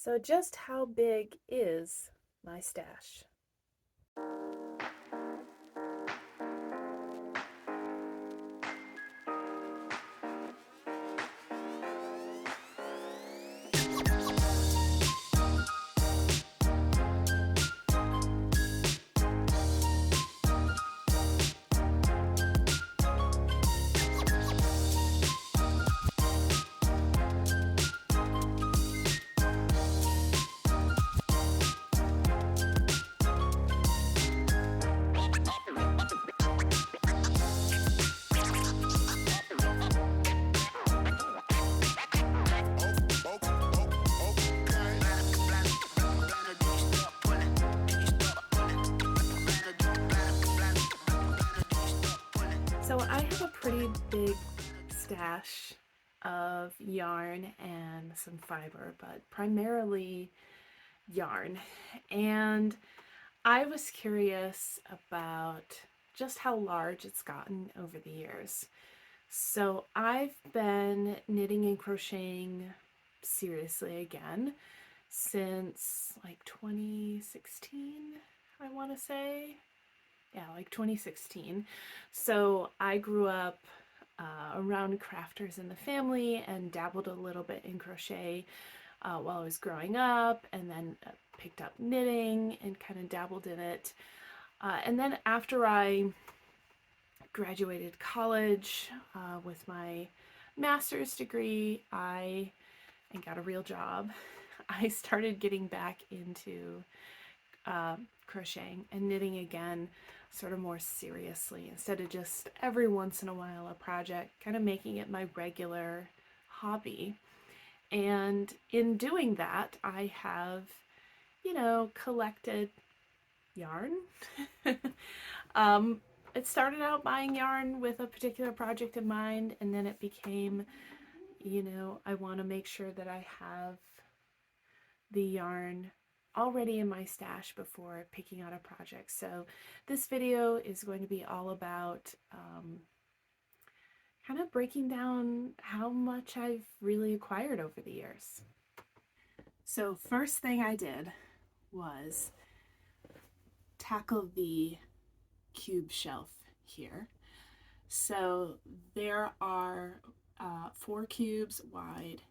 So just how big is my stash? So I have a pretty big stash of yarn and some fiber, but primarily yarn. And I was curious about just how large it's gotten over the years. So I've been knitting and crocheting seriously again since like 2016, I want to say. Yeah, like 2016. So I grew up around crafters in the family and dabbled a little bit in crochet while I was growing up, and then picked up knitting and kind of dabbled in it. And then after I graduated college with my master's degree, and got a real job, I started getting back into crocheting and knitting again, sort of more seriously, instead of just every once in a while a project, kind of making it my regular hobby. And in doing that, I have, collected yarn. It started out buying yarn with a particular project in mind, and then it became, I want to make sure that I have the yarn already in my stash before picking out a project. So this video is going to be all about kind of breaking down how much I've really acquired over the years. So first thing I did was tackle the cube shelf here. So there are 4 cubes wide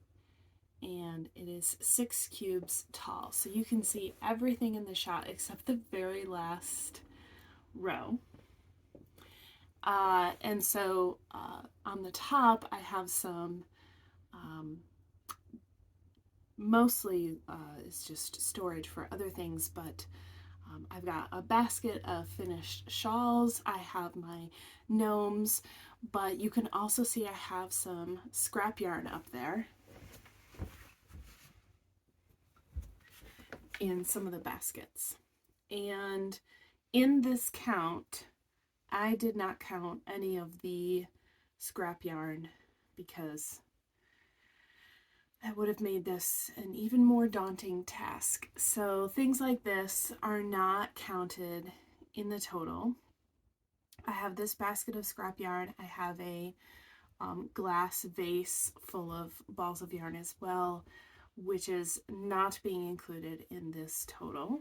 and it is 6 cubes tall. So you can see everything in the shot except the very last row. And so on the top I have some, mostly it's just storage for other things, but I've got a basket of finished shawls. I have my gnomes, but you can also see I have some scrap yarn up there in some of the baskets. And in this count, I did not count any of the scrap yarn because that would have made this an even more daunting task. So things like this are not counted in the total. I have this basket of scrap yarn. I have a glass vase full of balls of yarn as well, which is not being included in this total.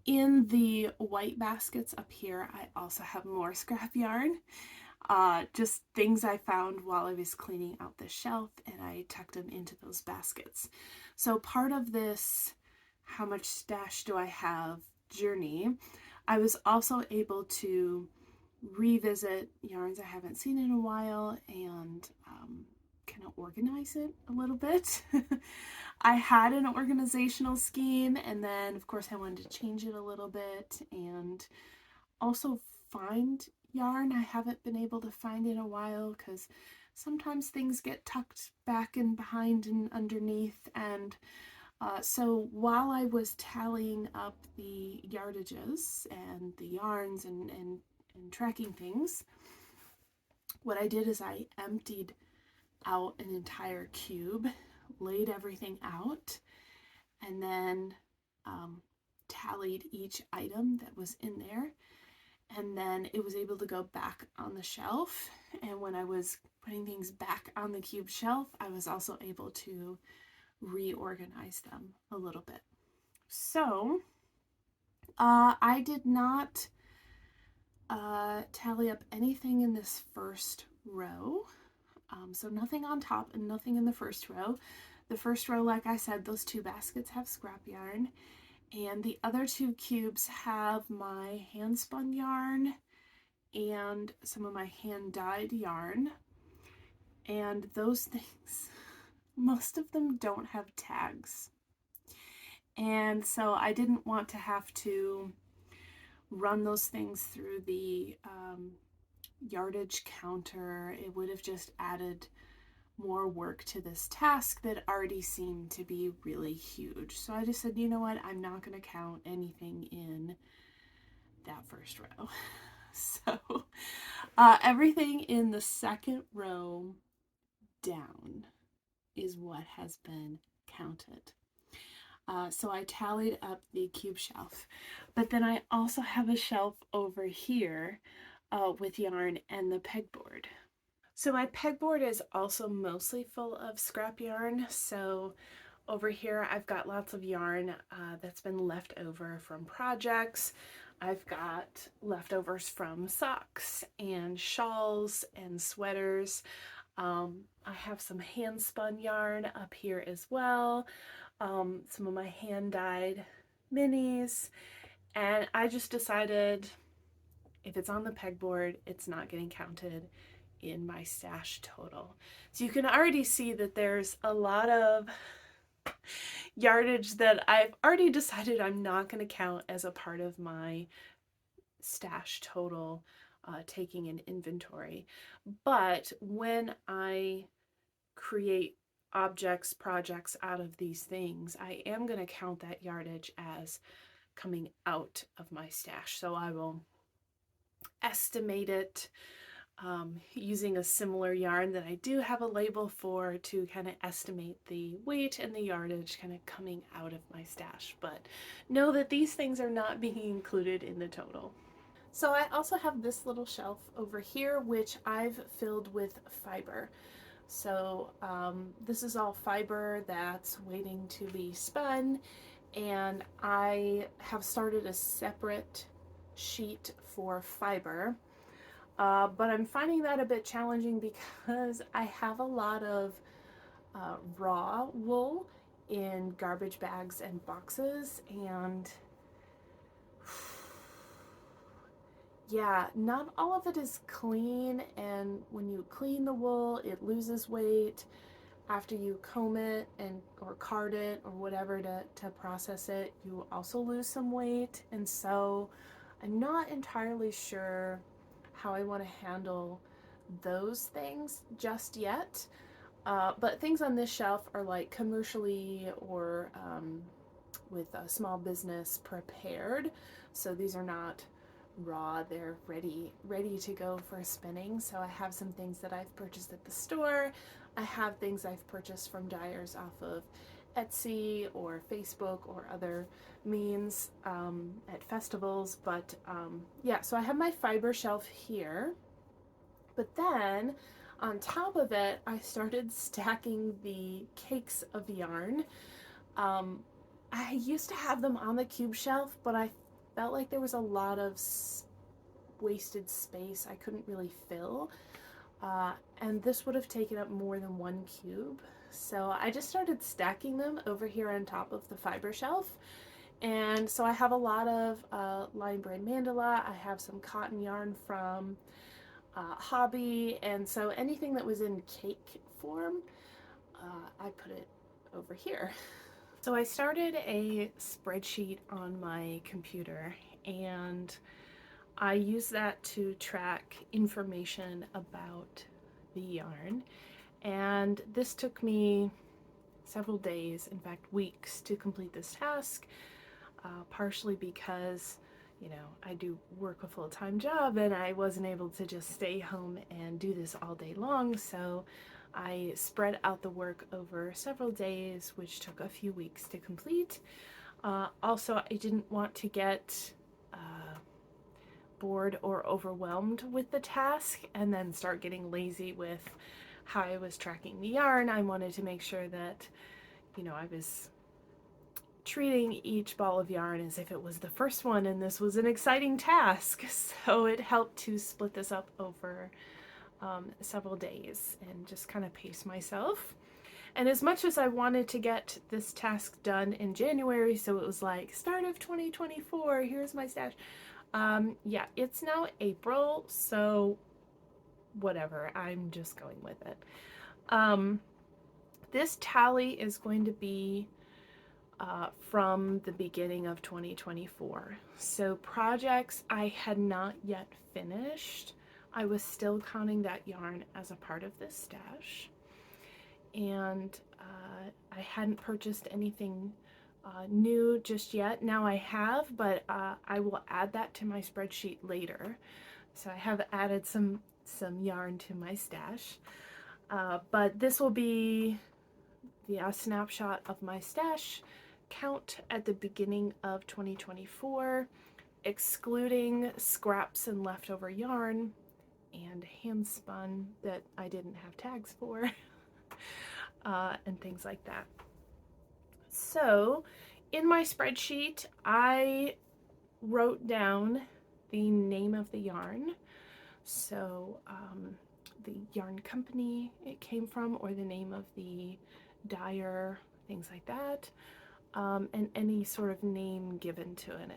In the white baskets up here, I also have more scrap yarn. Just things I found while I was cleaning out the shelf, and I tucked them into those baskets. So part of this how much stash do I have journey, I was also able to revisit yarns I haven't seen in a while and kind of organize it a little bit. I had an organizational scheme, and then of course I wanted to change it a little bit and also find yarn I haven't been able to find in a while, because sometimes things get tucked back and behind and underneath. And so while I was tallying up the yardages and the yarns and tracking things, what I did is I emptied out an entire cube, laid everything out, and then tallied each item that was in there. And then it was able to go back on the shelf. And when I was putting things back on the cube shelf, I was also able to reorganize them a little bit. So I did not tally up anything in this first row. So nothing on top and nothing in the first row. The first row, like I said, those two baskets have scrap yarn, and the other two cubes have my hand spun yarn and some of my hand dyed yarn. And those things, most of them don't have tags. And so I didn't want to have to run those things through the yardage counter. It would have just added more work to this task that already seemed to be really huge. So I just said, you know what, I'm not going to count anything in that first row. So everything in the second row down is what has been counted. So I tallied up the cube shelf, but then I also have a shelf over here with yarn and the pegboard. So my pegboard is also mostly full of scrap yarn. So over here I've got lots of yarn that's been left over from projects. I've got leftovers from socks and shawls and sweaters. I have some hand spun yarn up here as well. Some of my hand dyed minis, and I just decided if it's on the pegboard, it's not getting counted in my stash total. So you can already see that there's a lot of yardage that I've already decided I'm not going to count as a part of my stash total, taking an inventory. But when I create objects, projects out of these things, I am going to count that yardage as coming out of my stash. So I will estimate it using a similar yarn that I do have a label for to kind of estimate the weight and the yardage kind of coming out of my stash. But know that these things are not being included in the total. So I also have this little shelf over here, which I've filled with fiber. So this is all fiber that's waiting to be spun, and I have started a separate sheet for fiber, but I'm finding that a bit challenging because I have a lot of raw wool in garbage bags and boxes, and yeah, not all of it is clean, and when you clean the wool, it loses weight. After you comb it and or card it or whatever to process it, you also lose some weight. And so I'm not entirely sure how I want to handle those things just yet. But things on this shelf are like commercially or with a small business prepared. So these are not raw, they're ready to go for spinning. So I have some things that I've purchased at the store. I have things I've purchased from dyers off of Etsy or Facebook or other means at festivals. But yeah, so I have my fiber shelf here. But then on top of it, I started stacking the cakes of yarn. I used to have them on the cube shelf, but I felt like there was a lot of wasted space I couldn't really fill. And this would have taken up more than one cube. So I just started stacking them over here on top of the fiber shelf. And so I have a lot of line braid mandala. I have some cotton yarn from Hobby. And so anything that was in cake form, I put it over here. So I started a spreadsheet on my computer, and I use that to track information about the yarn. And this took me several days, in fact weeks, to complete this task, partially because I do work a full-time job and I wasn't able to just stay home and do this all day long. So I spread out the work over several days, which took a few weeks to complete. Also, I didn't want to get bored or overwhelmed with the task and then start getting lazy with how I was tracking the yarn. I wanted to make sure that, I was treating each ball of yarn as if it was the first one and this was an exciting task. So it helped to split this up over several days and just kind of pace myself. And as much as I wanted to get this task done in January, so it was like start of 2024, here's my stash. Yeah, it's now April, so whatever, I'm just going with it. This tally is going to be from the beginning of 2024. So projects I had not yet finished, I was still counting that yarn as a part of this stash. And I hadn't purchased anything new just yet. Now I have, but I will add that to my spreadsheet later. So I have added some yarn to my stash. But this will be the snapshot of my stash count at the beginning of 2024, excluding scraps and leftover yarn and hand spun that I didn't have tags for. And things like that. So in my spreadsheet, I wrote down the name of the yarn. So the yarn company it came from, or the name of the dyer, things like that, and any sort of name given to it.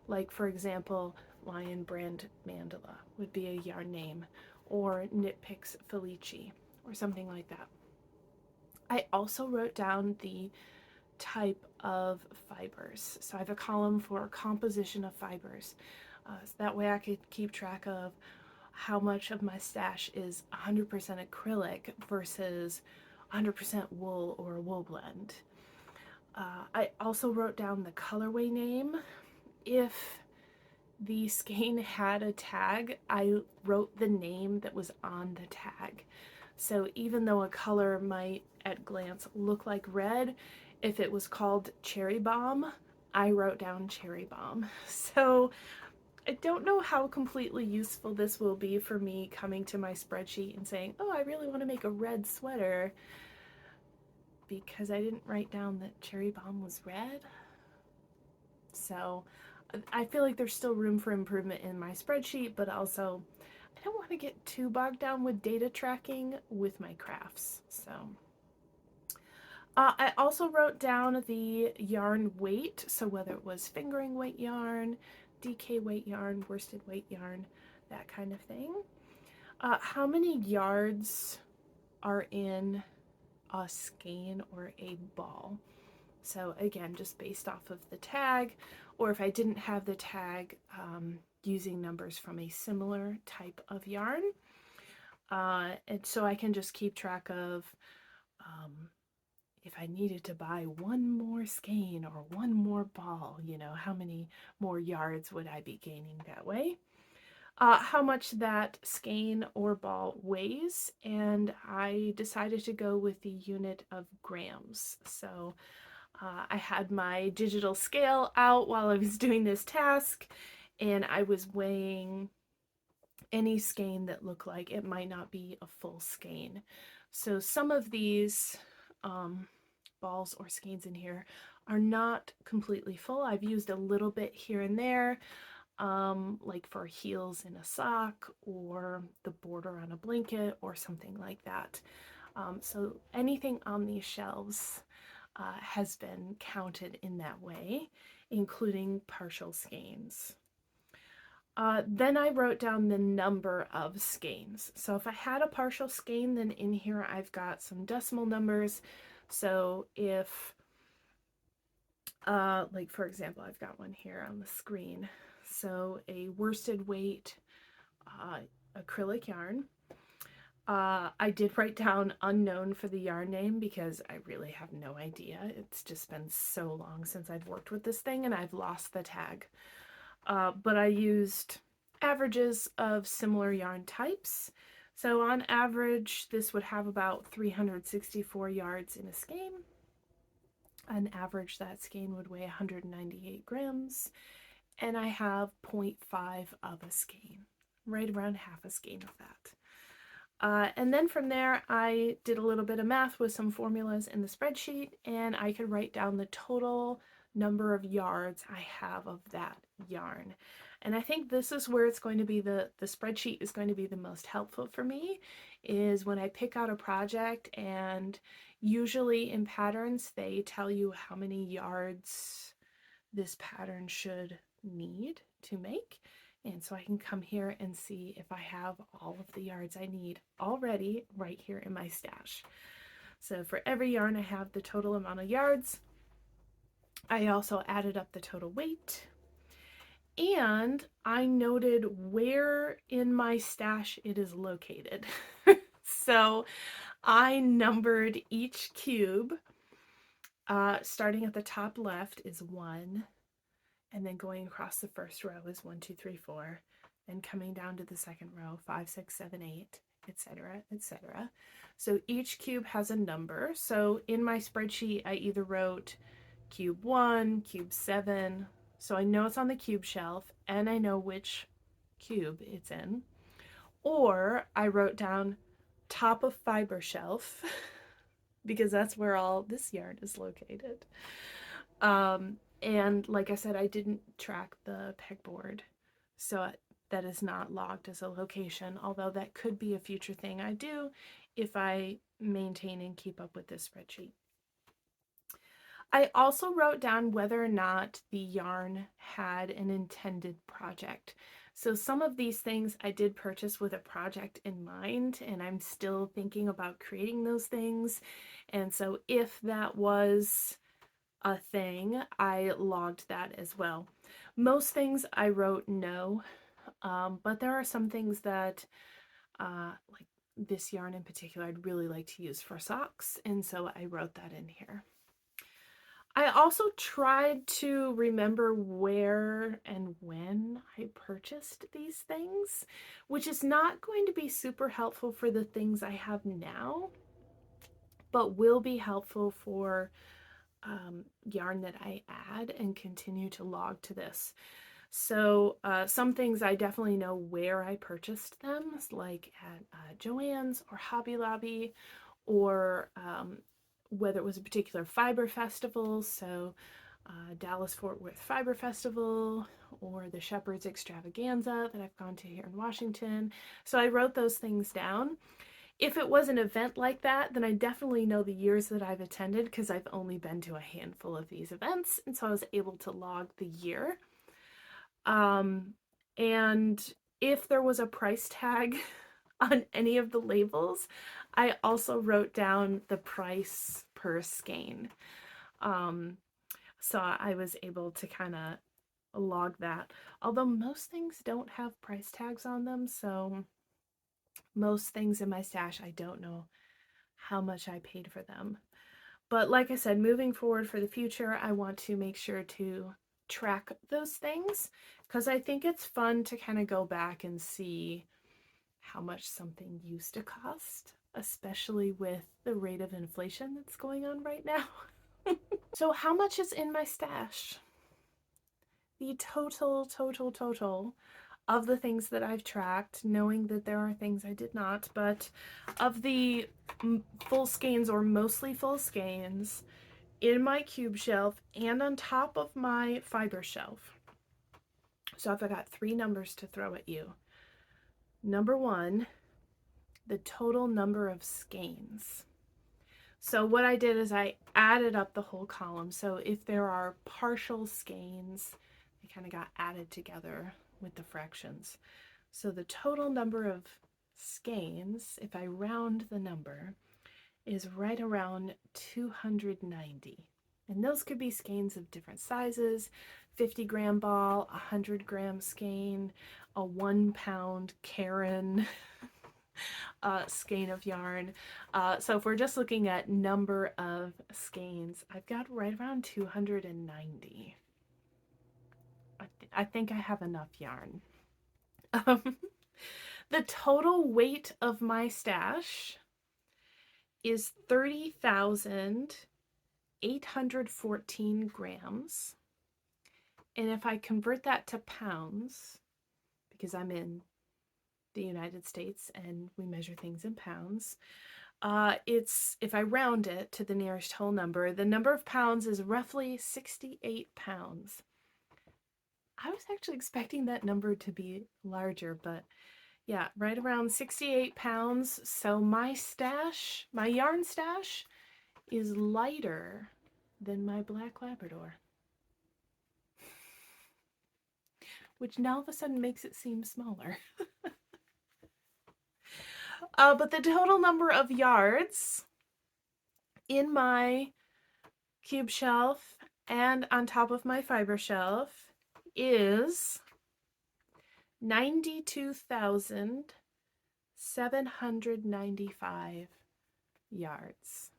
Like, for example, Lion Brand Mandala would be a yarn name, or Knit Picks Felici, or something like that. I also wrote down the type of fibers. So I have a column for composition of fibers. So that way I could keep track of how much of my stash is 100% acrylic versus 100% wool or a wool blend. I also wrote down the colorway name. If the skein had a tag, I wrote the name that was on the tag. So even though a color might at glance look like red, if it was called Cherry Bomb, I wrote down Cherry Bomb. So I don't know how completely useful this will be for me coming to my spreadsheet and saying, oh, I really want to make a red sweater, because I didn't write down that Cherry Bomb was red. So I feel like there's still room for improvement in my spreadsheet, but also I don't want to get too bogged down with data tracking with my crafts. So I also wrote down the yarn weight, so whether it was fingering weight yarn, DK weight yarn, worsted weight yarn, that kind of thing. How many yards are in a skein or a ball? So again, just based off of the tag, or if I didn't have the tag, using numbers from a similar type of yarn. And so I can just keep track of if I needed to buy one more skein or one more ball, how many more yards would I be gaining that way? How much that skein or ball weighs, and I decided to go with the unit of grams. So I had my digital scale out while I was doing this task, and I was weighing any skein that looked like it might not be a full skein. So some of these balls or skeins in here are not completely full. I've used a little bit here and there, like for heels in a sock or the border on a blanket or something like that. So anything on these shelves has been counted in that way, including partial skeins. Then I wrote down the number of skeins. So if I had a partial skein, then in here I've got some decimal numbers. So if, like for example, I've got one here on the screen. So a worsted weight acrylic yarn. I did write down unknown for the yarn name because I really have no idea. It's just been so long since I've worked with this thing and I've lost the tag. But I used averages of similar yarn types. So on average, this would have about 364 yards in a skein. On average, that skein would weigh 198 grams. and I have 0.5 of a skein, right around half a skein of that. And then from there, I did a little bit of math with some formulas in the spreadsheet, and I could write down the total number of yards I have of that yarn. And I think this is where it's going to be the spreadsheet is going to be the most helpful for me, is when I pick out a project, and usually in patterns, they tell you how many yards this pattern should need to make. And so I can come here and see if I have all of the yards I need already right here in my stash. So for every yarn, I have the total amount of yards. I also added up the total weight, and I noted where in my stash it is located. So I numbered each cube. Starting at the top left is 1, and then going across the first row is 1, 2, 3, 4, then coming down to the second row, 5, 6, 7, 8, etc., etc. So each cube has a number. So in my spreadsheet, I either wrote cube 1, cube 7, so I know it's on the cube shelf and I know which cube it's in, or I wrote down top of fiber shelf because that's where all this yarn is located. And like I said, I didn't track the pegboard, so that is not logged as a location, although that could be a future thing I do if I maintain and keep up with this spreadsheet. I also wrote down whether or not the yarn had an intended project. So some of these things I did purchase with a project in mind, and I'm still thinking about creating those things. And so if that was a thing, I logged that as well. Most things I wrote no, but there are some things that, like this yarn in particular, I'd really like to use for socks, and so I wrote that in here. I also tried to remember where and when I purchased these things, which is not going to be super helpful for the things I have now, but will be helpful for yarn that I add and continue to log to this. So some things I definitely know where I purchased them, like at Joann's or Hobby Lobby, or whether it was a particular fiber festival, so Dallas Fort Worth Fiber Festival, or the Shepherd's Extravaganza that I've gone to here in Washington. So I wrote those things down. If it was an event like that, then I definitely know the years that I've attended, because I've only been to a handful of these events, and so I was able to log the year. And if there was a price tag on any of the labels, I also wrote down the price per skein. So I was able to kind of log that, although most things don't have price tags on them, so most things in my stash, I don't know how much I paid for them. But like I said, moving forward for the future, I want to make sure to track those things, because I think it's fun to kind of go back and see how much something used to cost, especially with the rate of inflation that's going on right now. So how much is in my stash? The total of the things that I've tracked, knowing that there are things I did not, but of the full skeins, or mostly full skeins, in my cube shelf and on top of my fiber shelf. So I've got 3 numbers to throw at you. Number 1, the total number of skeins. So what I did is I added up the whole column. So if there are partial skeins, they kind of got added together with the fractions. So the total number of skeins, if I round the number, is right around 290. And those could be skeins of different sizes, 50-gram ball, 100-gram skein, a 1-pound Karen skein of yarn. So if we're just looking at number of skeins, I've got right around 290. I think I have enough yarn. The total weight of my stash is 30,814 grams, And if I convert that to pounds, because I'm in the United States and we measure things in pounds, it's, if I round it to the nearest whole number, the number of pounds is roughly 68 pounds. I was actually expecting that number to be larger, but yeah, right around 68 pounds. So my stash, my yarn stash, is lighter than my black Labrador, which now all of a sudden makes it seem smaller. But the total number of yards in my cube shelf and on top of my fiber shelf is 92,795 yards,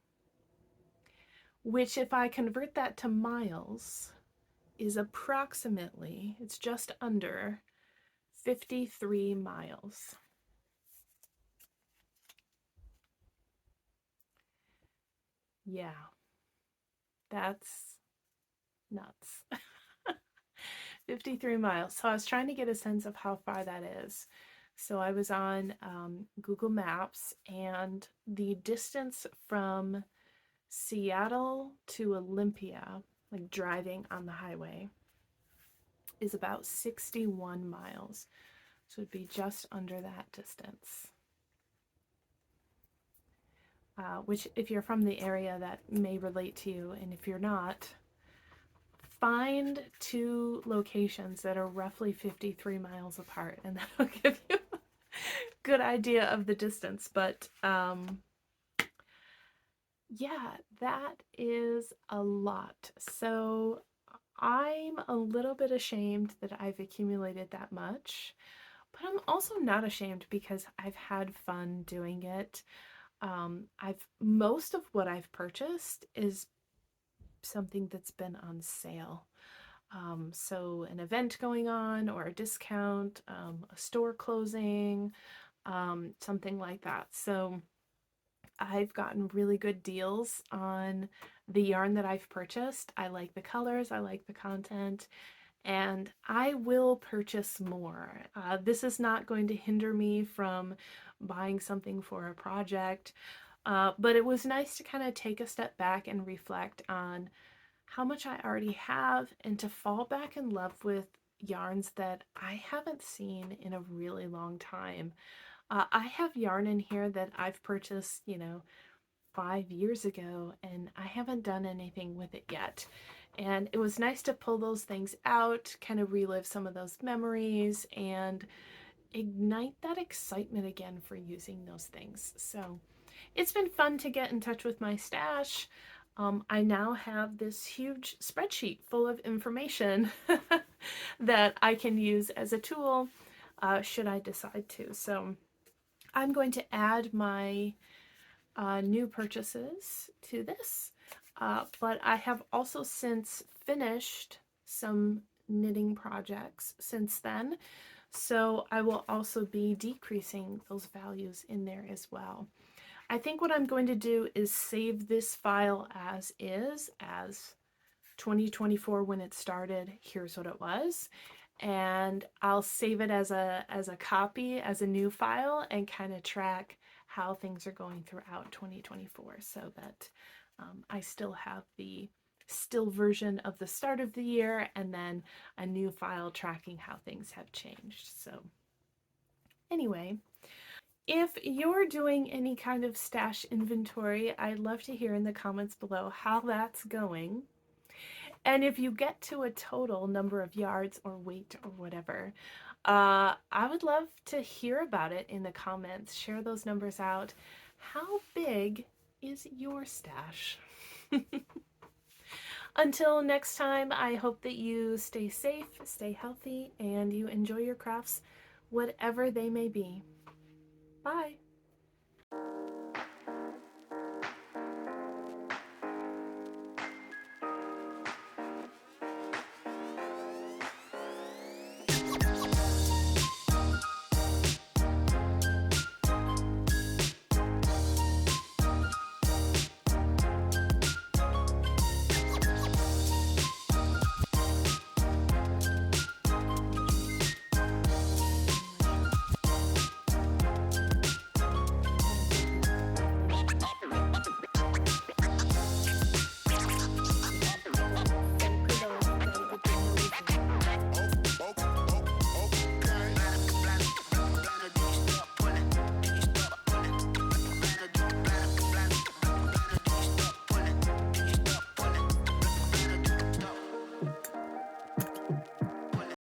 which if I convert that to miles is approximately, it's just under 53 miles. Yeah, that's nuts. 53 miles. So I was trying to get a sense of how far that is. So I was on Google Maps, and the distance from Seattle to Olympia, like driving on the highway, is about 61 miles. So it'd be just under that distance. Which, if you're from the area, that may relate to you. And if you're not, find two locations that are roughly 53 miles apart, and that'll give you a good idea of the distance. But yeah, that is a lot. So I'm a little bit ashamed that I've accumulated that much, but I'm also not ashamed because I've had fun doing it. Most of what I've purchased is something that's been on sale. So an event going on, or a discount, a store closing, something like that. So I've gotten really good deals on the yarn that I've purchased. I like the colors, I like the content, and I will purchase more. This is not going to hinder me from buying something for a project, but it was nice to kind of take a step back and reflect on how much I already have, and to fall back in love with yarns that I haven't seen in a really long time. I have yarn in here that I've purchased, 5 years ago, and I haven't done anything with it yet. And it was nice to pull those things out, kind of relive some of those memories, and ignite that excitement again for using those things. So it's been fun to get in touch with my stash. I now have this huge spreadsheet full of information that I can use as a tool should I decide to. So I'm going to add my new purchases to this, but I have also since finished some knitting projects since then, so I will also be decreasing those values in there as well. I think what I'm going to do is save this file as is, as 2024 when it started, here's what it was, and I'll save it as a copy, as a new file, and kind of track how things are going throughout 2024, so that I still have the still version of the start of the year, and then a new file tracking how things have changed. So anyway, if you're doing any kind of stash inventory, I'd love to hear in the comments below how that's going. And if you get to a total number of yards or weight or whatever, I would love to hear about it in the comments. Share those numbers out. How big is your stash? Until next time, I hope that you stay safe, stay healthy, and you enjoy your crafts, whatever they may be. Bye.